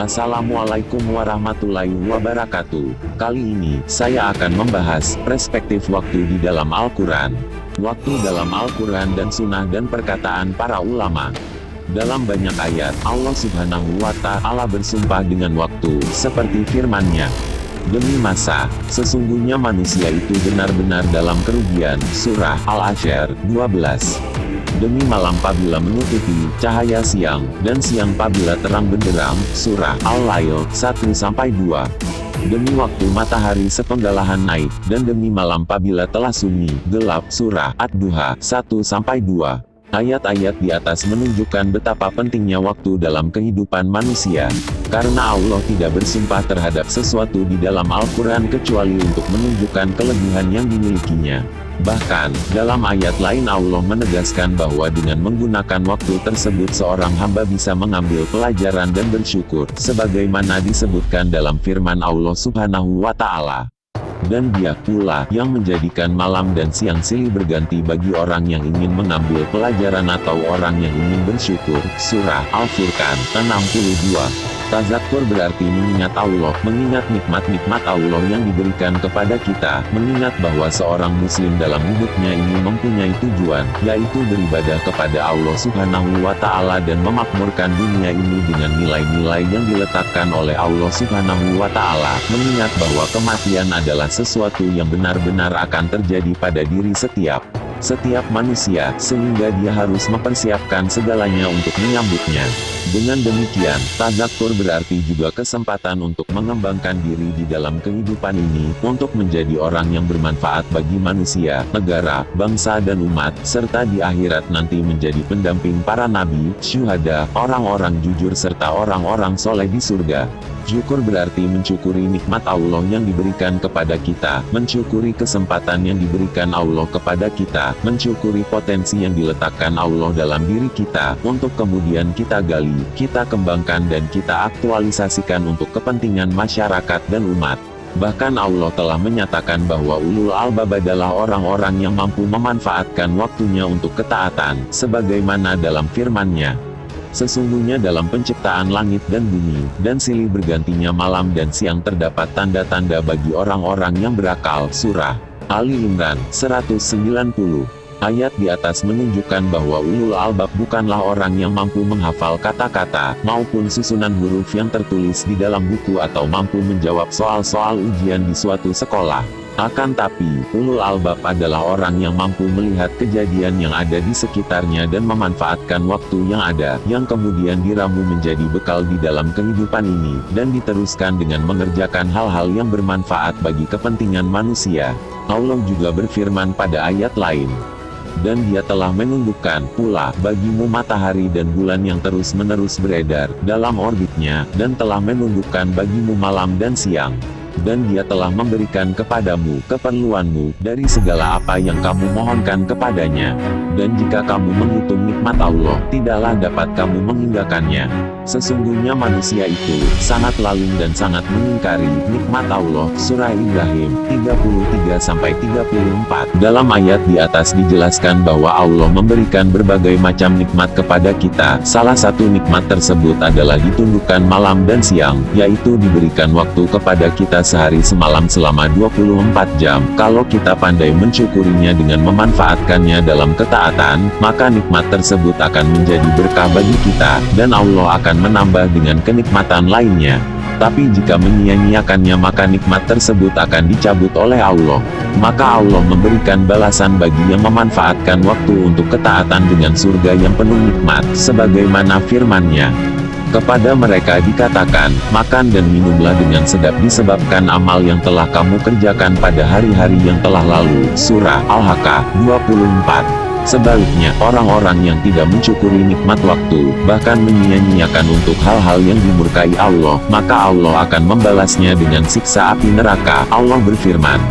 Assalamualaikum warahmatullahi wabarakatuh. Kali ini, saya akan membahas perspektif waktu di dalam Al-Quran. Waktu dalam Al-Quran dan sunnah dan perkataan para ulama. Dalam banyak ayat, Allah Subhanahu wa Ta'ala bersumpah dengan waktu, seperti firman-Nya. Demi masa, sesungguhnya manusia itu benar-benar dalam kerugian. Surah Al-Asyr 12. Demi malam pabila menutupi cahaya siang, dan siang pabila terang benderang. Surah Al-Lail 1-2. Demi waktu matahari sepenggalahan naik, dan demi malam pabila telah sunyi, gelap. Surah Ad-Duha 1-2. Ayat-ayat di atas menunjukkan betapa pentingnya waktu dalam kehidupan manusia. Karena Allah tidak bersumpah terhadap sesuatu di dalam Al-Quran kecuali untuk menunjukkan kelebihan yang dimilikinya. Bahkan, dalam ayat lain Allah menegaskan bahwa dengan menggunakan waktu tersebut seorang hamba bisa mengambil pelajaran dan bersyukur, sebagaimana disebutkan dalam firman Allah Subhanahu wa Ta'ala. Dan Dia pula yang menjadikan malam dan siang silih berganti bagi orang yang ingin mengambil pelajaran atau orang yang ingin bersyukur. Surah Al-Furqan 62. Tazakkur berarti mengingat Allah, mengingat nikmat-nikmat Allah yang diberikan kepada kita, mengingat bahwa seorang muslim dalam hidupnya ini mempunyai tujuan, yaitu beribadah kepada Allah Subhanahu wa Ta'ala dan memakmurkan dunia ini dengan nilai-nilai yang diletakkan oleh Allah Subhanahu wa Ta'ala, mengingat bahwa kematian adalah sesuatu yang benar-benar akan terjadi pada diri setiap manusia, sehingga dia harus mempersiapkan segalanya untuk menyambutnya. Dengan demikian, tazakkur berarti juga kesempatan untuk mengembangkan diri di dalam kehidupan ini, untuk menjadi orang yang bermanfaat bagi manusia, negara, bangsa dan umat, serta di akhirat nanti menjadi pendamping para nabi, syuhada, orang-orang jujur serta orang-orang soleh di surga. Syukur berarti mencukuri nikmat Allah yang diberikan kepada kita, mencukuri kesempatan yang diberikan Allah kepada kita, mencukuri potensi yang diletakkan Allah dalam diri kita, untuk kemudian kita gali, kita kembangkan dan kita aktualisasikan untuk kepentingan masyarakat dan umat. Bahkan Allah telah menyatakan bahwa ulul albab adalah orang-orang yang mampu memanfaatkan waktunya untuk ketaatan, sebagaimana dalam firman-Nya. Sesungguhnya dalam penciptaan langit dan bumi, dan silih bergantinya malam dan siang terdapat tanda-tanda bagi orang-orang yang berakal. Surah Ali Imran 190. Ayat di atas menunjukkan bahwa ulul albab bukanlah orang yang mampu menghafal kata-kata, maupun susunan huruf yang tertulis di dalam buku atau mampu menjawab soal-soal ujian di suatu sekolah. Akan tapi, ulul albab adalah orang yang mampu melihat kejadian yang ada di sekitarnya dan memanfaatkan waktu yang ada, yang kemudian diramu menjadi bekal di dalam kehidupan ini, dan diteruskan dengan mengerjakan hal-hal yang bermanfaat bagi kepentingan manusia. Allah juga berfirman pada ayat lain. Dan Dia telah menundukkan pula bagimu matahari dan bulan yang terus-menerus beredar dalam orbitnya, dan telah menundukkan bagimu malam dan siang. Dan Dia telah memberikan kepadamu keperluanmu dari segala apa yang kamu mohonkan kepadanya. Dan jika kamu menghitung nikmat Allah, tidaklah dapat kamu menghinggakannya. Sesungguhnya manusia itu sangat lalim dan sangat mengingkari nikmat Allah. Surah Ibrahim 33-34. Dalam ayat di atas dijelaskan bahwa Allah memberikan berbagai macam nikmat kepada kita. Salah satu nikmat tersebut adalah ditundukkan malam dan siang, yaitu diberikan waktu kepada kita sehari semalam selama 24 jam. Kalau kita pandai mencukurinya dengan memanfaatkannya dalam ketaatan, maka nikmat tersebut akan menjadi berkah bagi kita, dan Allah akan menambah dengan kenikmatan lainnya. Tapi jika menyia-nyiakannya maka nikmat tersebut akan dicabut oleh Allah. Maka Allah memberikan balasan bagi yang memanfaatkan waktu untuk ketaatan dengan surga yang penuh nikmat, sebagaimana firman-Nya. Kepada mereka dikatakan, makan dan minumlah dengan sedap disebabkan amal yang telah kamu kerjakan pada hari-hari yang telah lalu. Surah Al-Haqqah 24. Sebaliknya, orang-orang yang tidak mencukuri nikmat waktu, bahkan menyia-nyiakan untuk hal-hal yang dimurkai Allah, maka Allah akan membalasnya dengan siksa api neraka. Allah berfirman,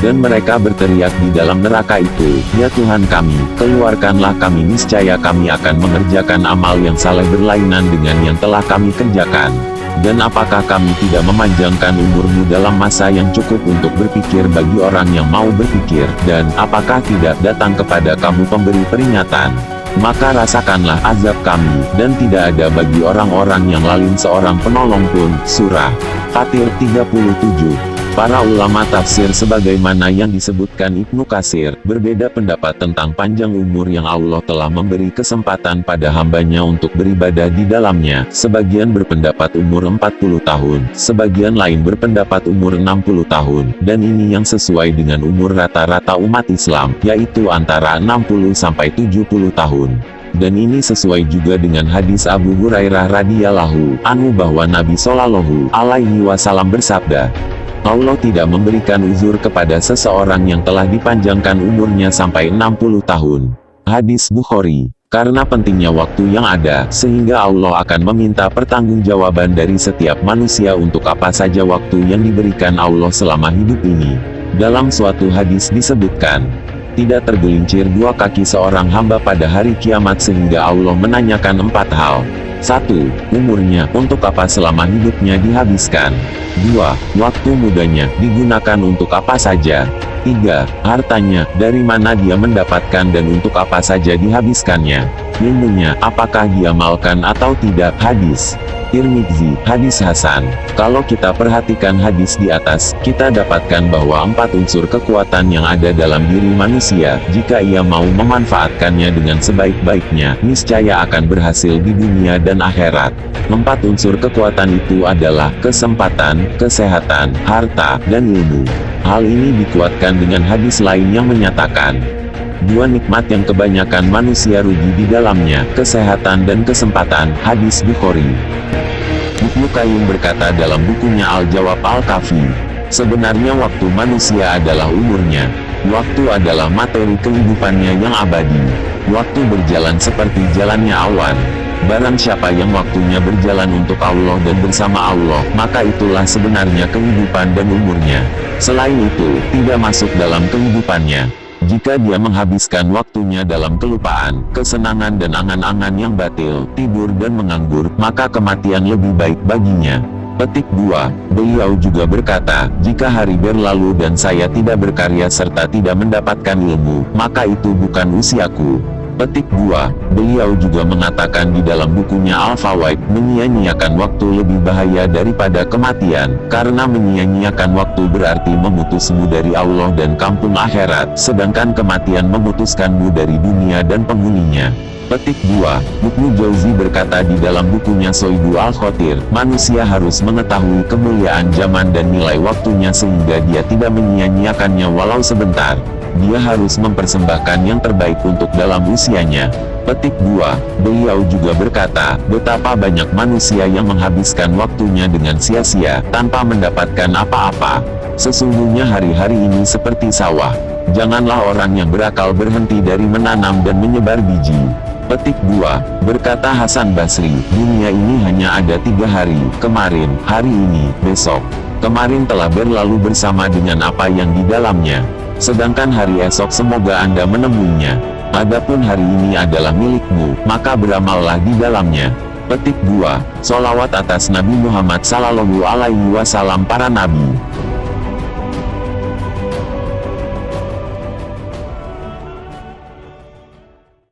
dan mereka berteriak di dalam neraka itu, ya Tuhan kami, keluarkanlah kami, niscaya kami akan mengerjakan amal yang saleh berlainan dengan yang telah kami kerjakan. Dan apakah kami tidak memanjangkan umurmu dalam masa yang cukup untuk berpikir bagi orang yang mau berpikir, dan apakah tidak datang kepada kamu pemberi peringatan? maka rasakanlah azab kami, dan tidak ada bagi orang-orang yang lain seorang penolong pun. Surah Fatir 37. Para ulama tafsir sebagaimana yang disebutkan Ibnu Katsir, berbeda pendapat tentang panjang umur yang Allah telah memberi kesempatan pada hambanya untuk beribadah di dalamnya. Sebagian berpendapat umur 40 tahun, sebagian lain berpendapat umur 60 tahun, dan ini yang sesuai dengan umur rata-rata umat Islam, yaitu antara 60 sampai 70 tahun. Dan ini sesuai juga dengan hadis Abu Hurairah radhiyallahu anhu bahwa Nabi Shallallahu alaihi wasallam bersabda, Allah tidak memberikan uzur kepada seseorang yang telah dipanjangkan umurnya sampai 60 tahun. Hadis Bukhari. Karena pentingnya waktu yang ada, sehingga Allah akan meminta pertanggungjawaban dari setiap manusia untuk apa saja waktu yang diberikan Allah selama hidup ini. Dalam suatu hadis disebutkan, tidak tergelincir dua kaki seorang hamba pada hari kiamat sehingga Allah menanyakan 4 hal. 1. Umurnya, untuk apa selama hidupnya dihabiskan. 2. Waktu mudanya, digunakan untuk apa saja. 3. Hartanya, dari mana dia mendapatkan dan untuk apa saja dihabiskannya. Ilmunya, apakah dia diamalkan atau tidak. Hadis Tirmidzi, hadis Hasan. Kalau kita perhatikan hadis di atas, kita dapatkan bahwa 4 unsur kekuatan yang ada dalam diri manusia, jika ia mau memanfaatkannya dengan sebaik-baiknya, niscaya akan berhasil di dunia dan akhirat. 4 unsur kekuatan itu adalah kesempatan, kesehatan, harta, dan ilmu. Hal ini dikuatkan dengan hadis lain yang menyatakan, 2 nikmat yang kebanyakan manusia rugi di dalamnya, kesehatan dan kesempatan. Hadis Bukhari. Ibnu Qayyim berkata dalam bukunya Al-Jawab Al-Kafi, sebenarnya waktu manusia adalah umurnya. Waktu adalah materi kehidupannya yang abadi. Waktu berjalan seperti jalannya awan. Barang siapa yang waktunya berjalan untuk Allah dan bersama Allah, maka itulah sebenarnya kehidupan dan umurnya. Selain itu, tidak masuk dalam kehidupannya. Jika dia menghabiskan waktunya dalam kelupaan, kesenangan dan angan-angan yang batil, tidur dan menganggur, maka kematian lebih baik baginya. Petik 2. Beliau juga berkata, jika hari berlalu dan saya tidak berkarya serta tidak mendapatkan ilmu, maka itu bukan usiaku. Petik 2. Beliau juga mengatakan di dalam bukunya Al-Fawaid, menyia-nyiakan waktu lebih bahaya daripada kematian, karena menyia-nyiakan waktu berarti memutusmu dari Allah dan kampung akhirat, sedangkan kematian memutuskanmu dari dunia dan penghuninya. Petik 2. Ibnu Jauzi berkata di dalam bukunya Soibu Al-Khotir, manusia harus mengetahui kemuliaan zaman dan nilai waktunya sehingga dia tidak menyia-nyiakannya walau sebentar. Dia harus mempersembahkan yang terbaik untuk dalam usianya. Petik 2. Beliau juga berkata, betapa banyak manusia yang menghabiskan waktunya dengan sia-sia, tanpa mendapatkan apa-apa. Sesungguhnya hari-hari ini seperti sawah. Janganlah orang yang berakal berhenti dari menanam dan menyebar biji. Petik 2. Berkata Hasan Basri, dunia ini hanya ada 3 hari, kemarin, hari ini, besok. Kemarin telah berlalu bersama dengan apa yang di dalamnya. Sedangkan hari esok semoga Anda menemuinya. Adapun hari ini adalah milikmu, maka beramallah di dalamnya. Petik 2. Sholawat atas Nabi Muhammad Sallallahu Alaihi Wasallam. Para nabi,